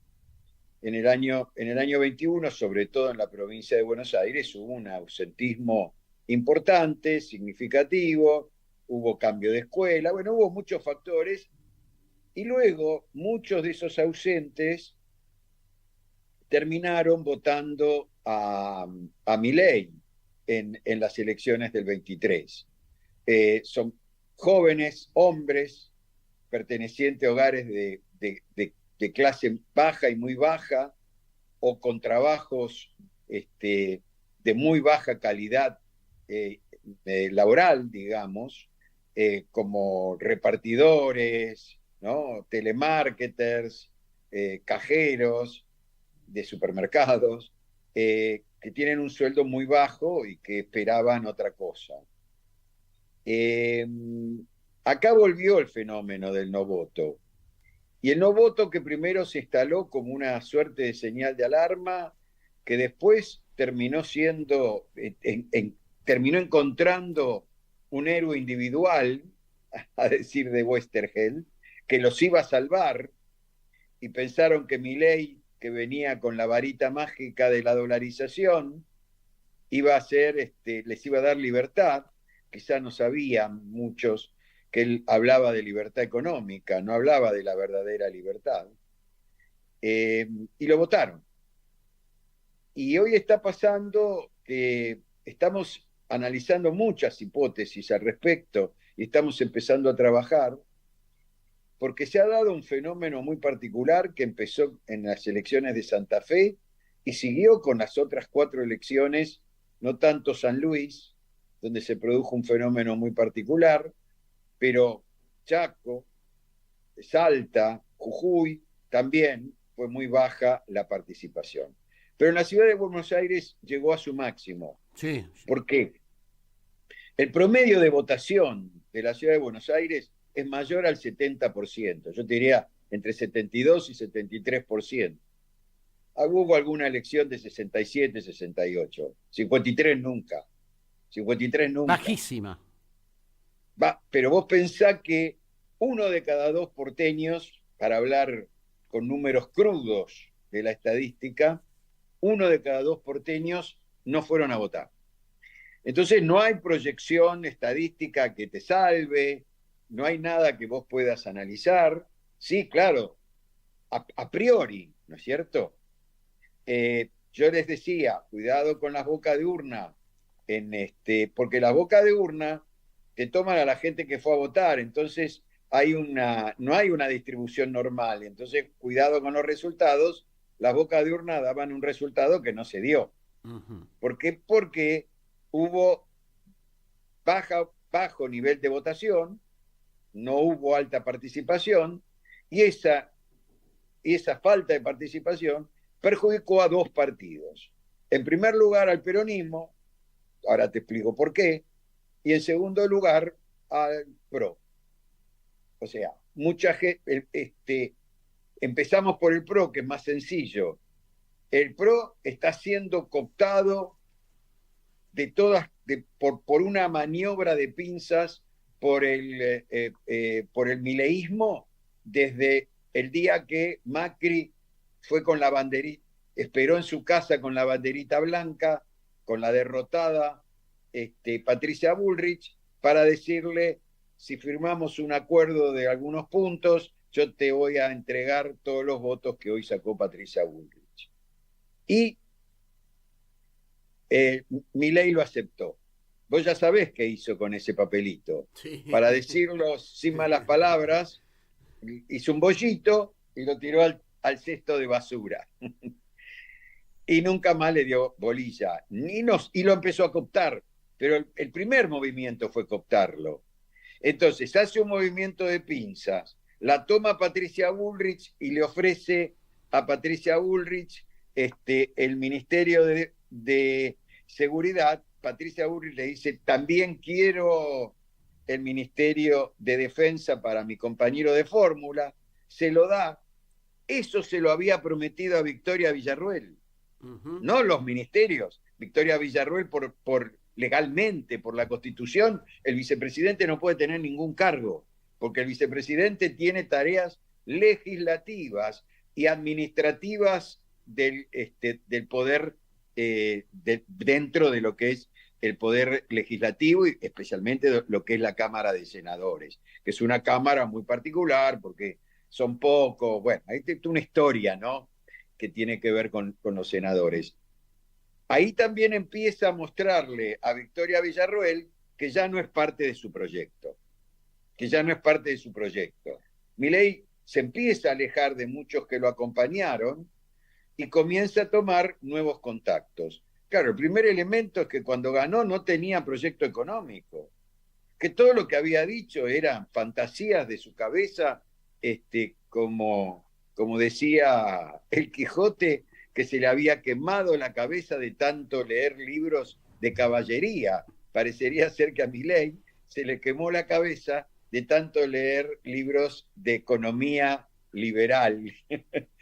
En el año 21, sobre todo en la provincia de Buenos Aires, hubo un ausentismo importante, significativo, hubo cambio de escuela, bueno, hubo muchos factores, y luego muchos de esos ausentes terminaron votando a Milei en las elecciones del 23. Son jóvenes, hombres, pertenecientes a hogares de clase baja y muy baja, o con trabajos de muy baja calidad laboral, digamos, como repartidores, ¿no?, telemarketers, cajeros de supermercados, que tienen un sueldo muy bajo y que esperaban otra cosa. Acá volvió el fenómeno del no voto. Y el no voto, que primero se instaló como una suerte de señal de alarma, que después terminó terminó encontrando un héroe individual, a decir de Oesterheld, que los iba a salvar, y pensaron que Milei, que venía con la varita mágica de la dolarización, iba a ser, les iba a dar libertad. Quizá no sabían muchos que él hablaba de libertad económica, no hablaba de la verdadera libertad. Y lo votaron. Y hoy está pasando que estamos analizando muchas hipótesis al respecto y estamos empezando a trabajar porque se ha dado un fenómeno muy particular que empezó en las elecciones de Santa Fe y siguió con las otras 4 elecciones, no tanto San Luis, donde se produjo un fenómeno muy particular, pero Chaco, Salta, Jujuy, también fue muy baja la participación. Pero en la ciudad de Buenos Aires llegó a su máximo. Sí. ¿Por qué? El promedio de votación de la ciudad de Buenos Aires es mayor al 70%. Yo te diría entre 72 y 73%. Hubo alguna elección de 67, 68. 53 nunca. 53 nunca. Bajísima. Pero vos pensás que 1 de cada 2 porteños, para hablar con números crudos de la estadística, 1 de cada 2 porteños no fueron a votar. Entonces no hay proyección estadística que te salve, no hay nada que vos puedas analizar. Sí, claro, a priori, ¿no es cierto? Yo les decía, cuidado con las bocas de urna, porque las bocas de urna te toman a la gente que fue a votar, entonces no hay una distribución normal, entonces cuidado con los resultados. Las bocas de urna daban un resultado que no se dio. ¿Por qué? Porque hubo bajo nivel de votación, no hubo alta participación, y esa falta de participación perjudicó a 2 partidos. En primer lugar al peronismo, ahora te explico por qué, y en segundo lugar al PRO. O sea, mucha gente, empezamos por el PRO, que es más sencillo. El PRO está siendo cooptado por una maniobra de pinzas por el mileísmo desde el día que Macri fue con la banderita, esperó en su casa con la banderita blanca, con la derrotada Patricia Bullrich, para decirle: si firmamos un acuerdo de algunos puntos, yo te voy a entregar todos los votos que hoy sacó Patricia Bullrich. Y Milei lo aceptó. Vos ya sabés qué hizo con ese papelito. Sí. Para decirlo sin malas palabras, hizo un bollito y lo tiró al cesto de basura. Y nunca más le dio bolilla. Y lo empezó a cooptar. Pero el primer movimiento fue cooptarlo. Entonces hace un movimiento de pinzas, la toma Patricia Bullrich y le ofrece a Patricia Bullrich el Ministerio de Seguridad. Patricia Bullrich le dice: también quiero el Ministerio de Defensa para mi compañero de fórmula. Se lo da. Eso se lo había prometido a Victoria Villarruel. No los ministerios. Victoria Villarruel, legalmente, por la Constitución, el vicepresidente no puede tener ningún cargo, porque el vicepresidente tiene tareas legislativas y administrativas del poder dentro de lo que es el poder legislativo y especialmente lo que es la Cámara de Senadores, que es una cámara muy particular porque son pocos. Bueno, hay una historia, ¿no?, que tiene que ver con los senadores. Ahí también empieza a mostrarle a Victoria Villarruel que ya no es parte de su proyecto, Milei se empieza a alejar de muchos que lo acompañaron y comienza a tomar nuevos contactos. Claro, el primer elemento es que cuando ganó no tenía proyecto económico, que todo lo que había dicho eran fantasías de su cabeza, como decía el Quijote, que se le había quemado la cabeza de tanto leer libros de caballería. Parecería ser que a Milei se le quemó la cabeza de tanto leer libros de economía liberal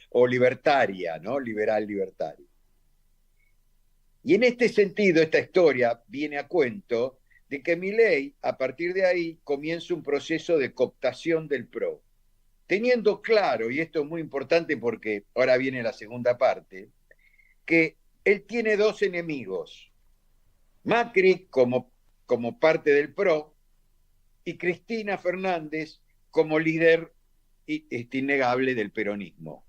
o libertaria, ¿no? Libertaria. Y en este sentido, esta historia viene a cuento de que Milei, a partir de ahí, comienza un proceso de cooptación del PRO, teniendo claro, y esto es muy importante porque ahora viene la segunda parte, que él tiene 2 enemigos. Macri como parte del PRO y Cristina Fernández como líder innegable del peronismo.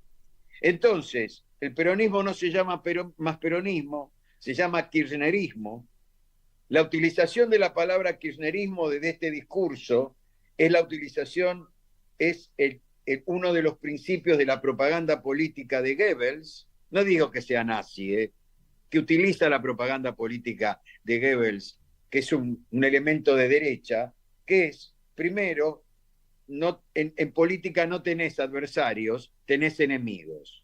Entonces, el peronismo no se llama más peronismo, se llama kirchnerismo. La utilización de la palabra kirchnerismo desde este discurso es uno de los principios de la propaganda política de Goebbels. No digo que sea nazi, que utiliza la propaganda política de Goebbels, que es un elemento de derecha, que es, primero, en política no tenés adversarios, tenés enemigos.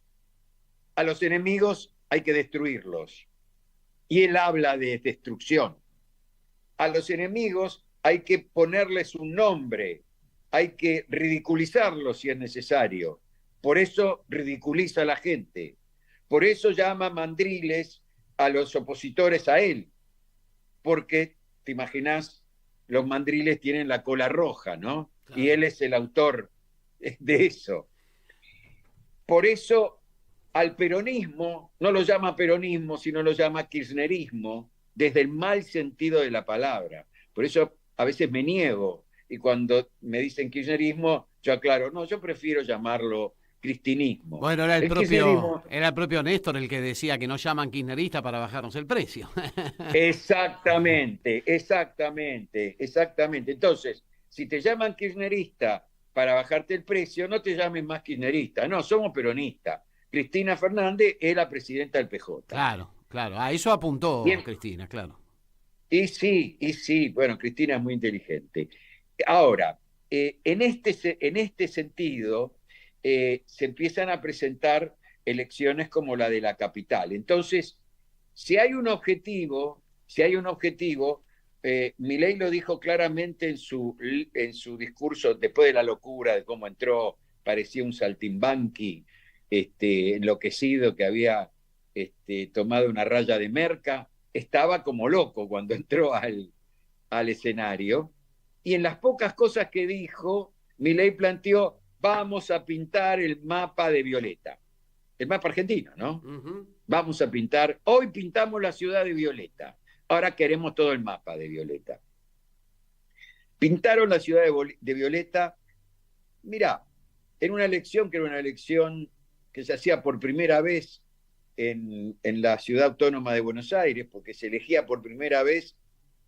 A los enemigos hay que destruirlos. Y él habla de destrucción. A los enemigos hay que ponerles un nombre, hay que ridiculizarlos si es necesario. Por eso ridiculiza a la gente. Por eso llama mandriles a los opositores a él. Porque, te imaginás, los mandriles tienen la cola roja, ¿no? Claro. Y él es el autor de eso. Por eso al peronismo no lo llama peronismo, sino lo llama kirchnerismo, desde el mal sentido de la palabra. Por eso a veces me niego, y cuando me dicen kirchnerismo, yo aclaro, no, yo prefiero llamarlo cristinismo. Bueno, era el propio Néstor el que decía que no llaman kirchnerista para bajarnos el precio. Exactamente. Entonces, si te llaman kirchnerista para bajarte el precio, no te llames más kirchnerista. No, somos peronistas. Cristina Fernández es la presidenta del PJ. Claro. A eso apuntó bien. Cristina, claro. Y sí. Bueno, Cristina es muy inteligente. Ahora, en este sentido, se empiezan a presentar elecciones como la de la capital. Entonces, si hay un objetivo, Milei lo dijo claramente en su discurso después de la locura de cómo entró, parecía un saltimbanqui enloquecido que había tomado una raya de merca, estaba como loco cuando entró al escenario, y en las pocas cosas que dijo, Milei planteó: vamos a pintar el mapa de violeta, el mapa argentino, ¿no? Uh-huh. Vamos a pintar, hoy pintamos la ciudad de violeta, ahora queremos todo el mapa de violeta. Pintaron la ciudad de violeta, mirá, en una elección que era una elección que se hacía por primera vez en la ciudad autónoma de Buenos Aires, porque se elegía por primera vez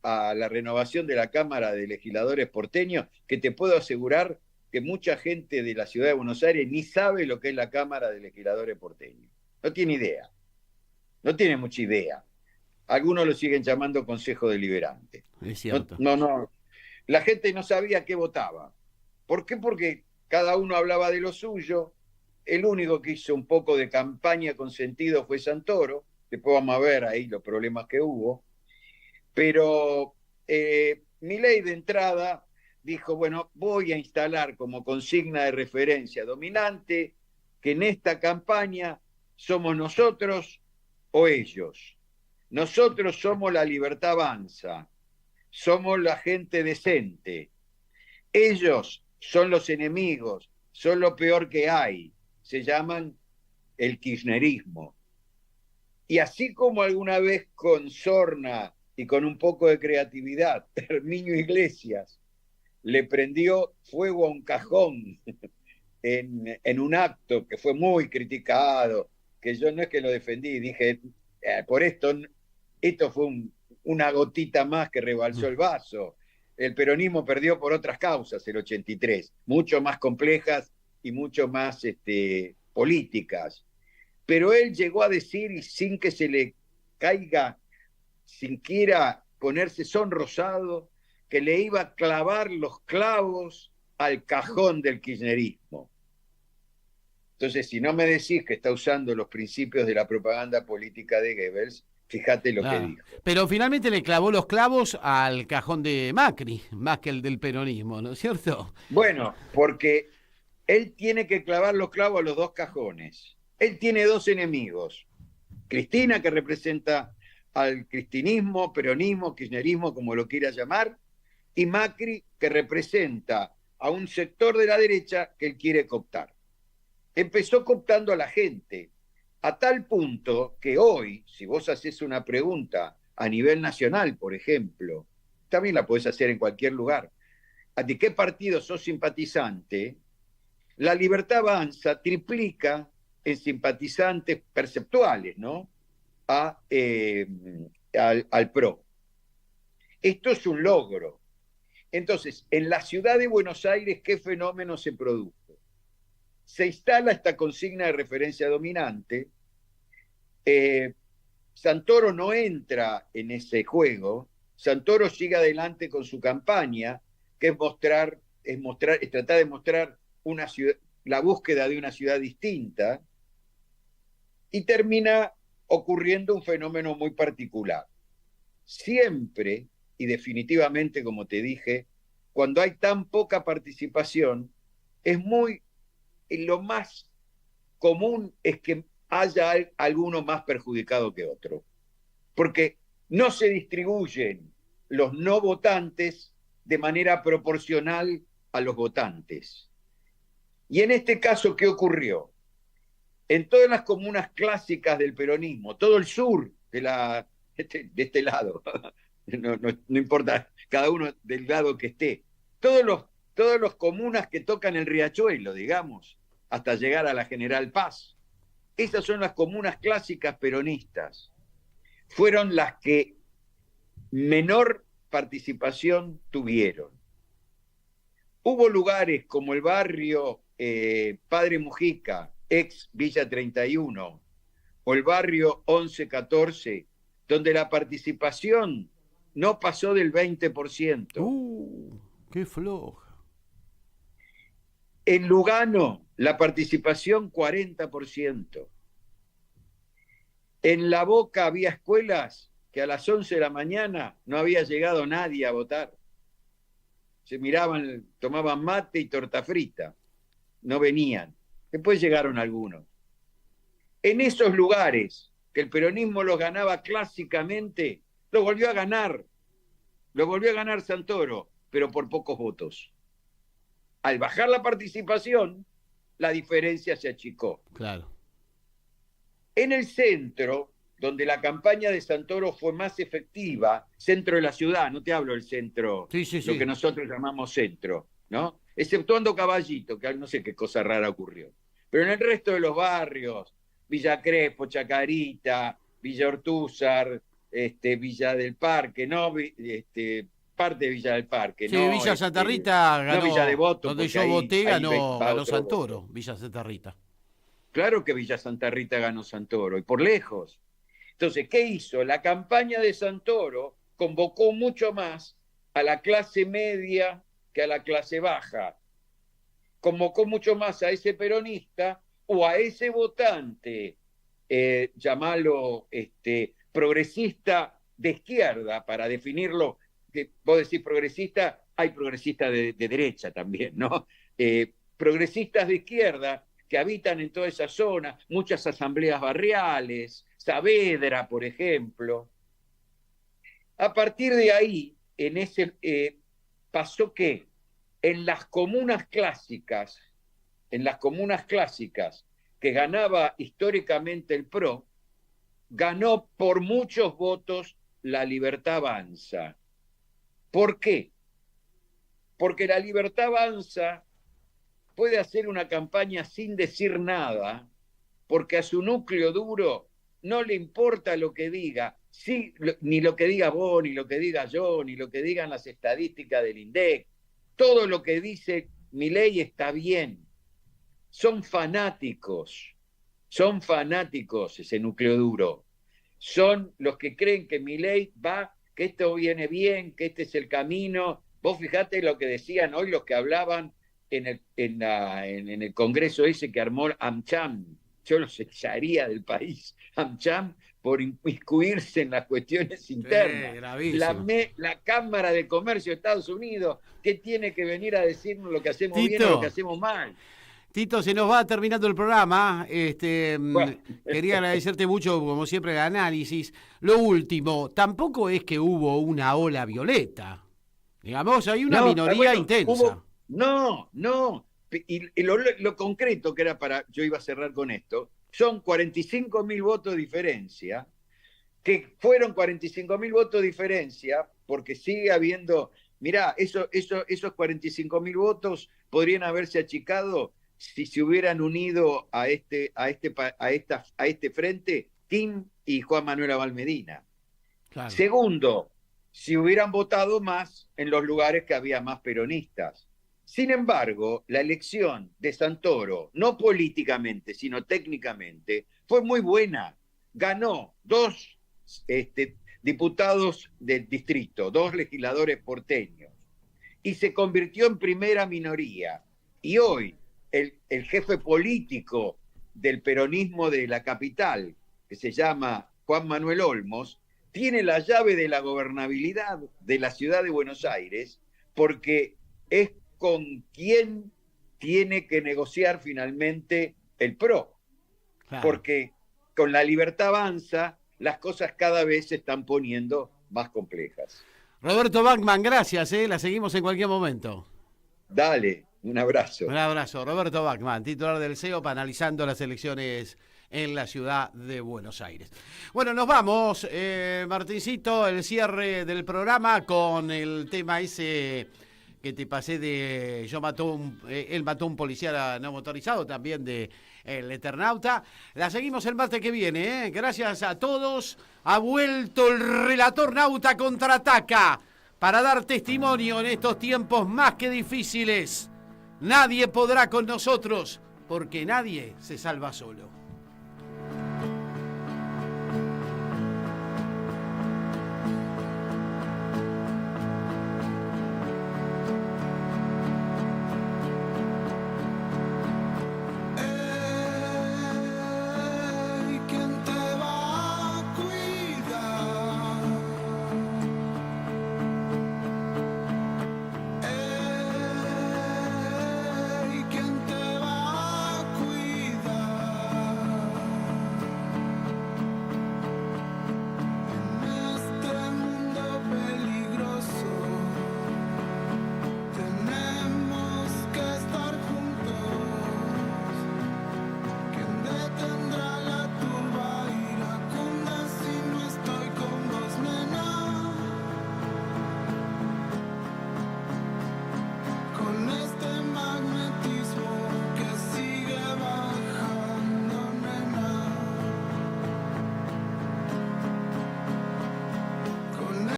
a la renovación de la Cámara de Legisladores porteños, que te puedo asegurar que mucha gente de la ciudad de Buenos Aires ni sabe lo que es la Cámara de Legisladores porteños. No tiene idea. No tiene mucha idea. Algunos lo siguen llamando Consejo Deliberante. Es cierto. No. La gente no sabía qué votaba. ¿Por qué? Porque cada uno hablaba de lo suyo. El único que hizo un poco de campaña con sentido fue Santoro. Después vamos a ver ahí los problemas que hubo. Pero Milei de entrada dijo, bueno, voy a instalar como consigna de referencia dominante que en esta campaña somos nosotros o ellos. Nosotros somos la libertad avanza, somos la gente decente. Ellos son los enemigos, son lo peor que hay. Se llaman el kirchnerismo. Y así como alguna vez con sorna y con un poco de creatividad, Herminio Iglesias le prendio fuego a un cajón en un acto que fue muy criticado, que yo no es que lo defendí, dije, por esto fue una gotita más que rebalsó el vaso. El peronismo perdió por otras causas el 83, mucho más complejas y mucho más políticas. Pero él llegó a decir, y sin que se le caiga, sin quiera ponerse sonrosado, que le iba a clavar los clavos al cajón del kirchnerismo. Entonces, si no me decís que está usando los principios de la propaganda política de Goebbels, fíjate lo que dijo. Pero finalmente le clavó los clavos al cajón de Macri, más que el del peronismo, ¿no es cierto? Bueno, porque él tiene que clavar los clavos a los dos cajones. Él tiene dos enemigos. Cristina, que representa al cristinismo, peronismo, kirchnerismo, como lo quiera llamar, y Macri, que representa a un sector de la derecha que él quiere cooptar. Empezó cooptando a la gente, a tal punto que hoy, si vos haces una pregunta a nivel nacional, por ejemplo. También la podés hacer en cualquier lugar. ¿De qué partido sos simpatizante? La Libertad Avanza triplica en simpatizantes perceptuales, ¿no? Al PRO. Esto es un logro. Entonces, en la ciudad de Buenos Aires, ¿qué fenómeno se produjo? Se instala esta consigna de referencia dominante. Santoro no entra en ese juego. Santoro sigue adelante con su campaña, que es tratar de mostrar una ciudad, la búsqueda de una ciudad distinta, y termina ocurriendo un fenómeno muy particular. Siempre y definitivamente, como te dije, cuando hay tan poca participación, lo más común es que haya alguno más perjudicado que otro, porque no se distribuyen los no votantes de manera proporcional a los votantes. Y en este caso, ¿qué ocurrió? En todas las comunas clásicas del peronismo, todo el sur de este lado, no importa cada uno del lado que esté, todas las comunas que tocan el riachuelo, digamos, hasta llegar a la General Paz, esas son las comunas clásicas peronistas, fueron las que menor participación tuvieron. Hubo lugares como el barrio Padre Mujica, ex Villa 31, o el barrio 11-14, donde la participación no pasó del 20%. ¡Qué floja! En Lugano, la participación 40%. En La Boca había escuelas que a las 11 de la mañana no había llegado nadie a votar. Se miraban, tomaban mate y torta frita. No venían. Después llegaron algunos. En esos lugares que el peronismo los ganaba clásicamente, lo volvió a ganar. Lo volvió a ganar Santoro, pero por pocos votos. Al bajar la participación, la diferencia se achicó. Claro. En el centro, donde la campaña de Santoro fue más efectiva, centro de la ciudad, no te hablo del centro, sí. Lo que nosotros llamamos centro, ¿no? Exceptuando Caballito, que no sé qué cosa rara ocurrió. Pero en el resto de los barrios, Villa Crespo, Chacarita, Villa Ortúzar, Villa del Parque, ¿no? Parte de Villa del Parque, sí, ¿no? Villa Santa Rita ganó, no Villa Devoto, donde yo voté ganó Santoro, voto. Villa Santa Rita. Claro que Villa Santa Rita ganó Santoro, y por lejos. Entonces, ¿qué hizo? La campaña de Santoro convocó mucho más a la clase media que a la clase baja. Convocó mucho más a ese peronista o a ese votante, llamalo progresista de izquierda, para definirlo. Vos decís progresista, hay progresistas de derecha también, ¿no? Progresistas de izquierda que habitan en toda esa zona, muchas asambleas barriales, Saavedra, por ejemplo. A partir de ahí, pasó que en las comunas clásicas que ganaba históricamente el PRO, ganó por muchos votos la Libertad Avanza. ¿Por qué? Porque la Libertad Avanza puede hacer una campaña sin decir nada, porque a su núcleo duro no le importa lo que diga, ni lo que diga vos, ni lo que diga yo, ni lo que digan las estadísticas del INDEC. Todo lo que dice Milei está bien. Son fanáticos ese núcleo duro. Son los que creen que Milei que esto viene bien, que este es el camino. Vos fijate lo que decían hoy los que hablaban en el congreso ese que armó AmCham. Yo los echaría del país, AmCham, por inmiscuirse en las cuestiones internas. La Cámara de Comercio de Estados Unidos, ¿qué tiene que venir a decirnos lo que hacemos bien o lo que hacemos mal? Tito, se nos va terminando el programa. Bueno. Quería agradecerte mucho, como siempre, el análisis. Lo último, tampoco es que hubo una ola violeta. Digamos, hay una minoría intensa. No. Y lo concreto que era yo iba a cerrar con esto, son 45.000 votos de diferencia que fueron 45.000 votos de diferencia, porque sigue habiendo, mirá, esos 45.000 votos podrían haberse achicado si se hubieran unido a este frente Kim y Juan Manuel Abal Medina. Claro. Segundo, si hubieran votado más en los lugares que había más peronistas. Sin embargo, la elección de Santoro, no políticamente, sino técnicamente, fue muy buena. Ganó 2 diputados del distrito, 2 legisladores porteños, y se convirtió en primera minoría. Y hoy el jefe político del peronismo de la capital, que se llama Juan Manuel Olmos, tiene la llave de la gobernabilidad de la ciudad de Buenos Aires, porque es con quien tiene que negociar finalmente el PRO. Claro. Porque con la Libertad Avanza las cosas cada vez se están poniendo más complejas. Roberto Bachman, gracias, la seguimos en cualquier momento. Dale, un abrazo. Un abrazo. Roberto Bachman, titular del CEOP, analizando las elecciones en la ciudad de Buenos Aires. Bueno, nos vamos, Martincito, el cierre del programa con el tema ese que te pasé de él mató un policía no motorizado, también de El Eternauta. La seguimos el martes que viene, Gracias a todos. Ha vuelto el relator Nauta Contraataca para dar testimonio en estos tiempos más que difíciles. Nadie podrá con nosotros, porque nadie se salva solo.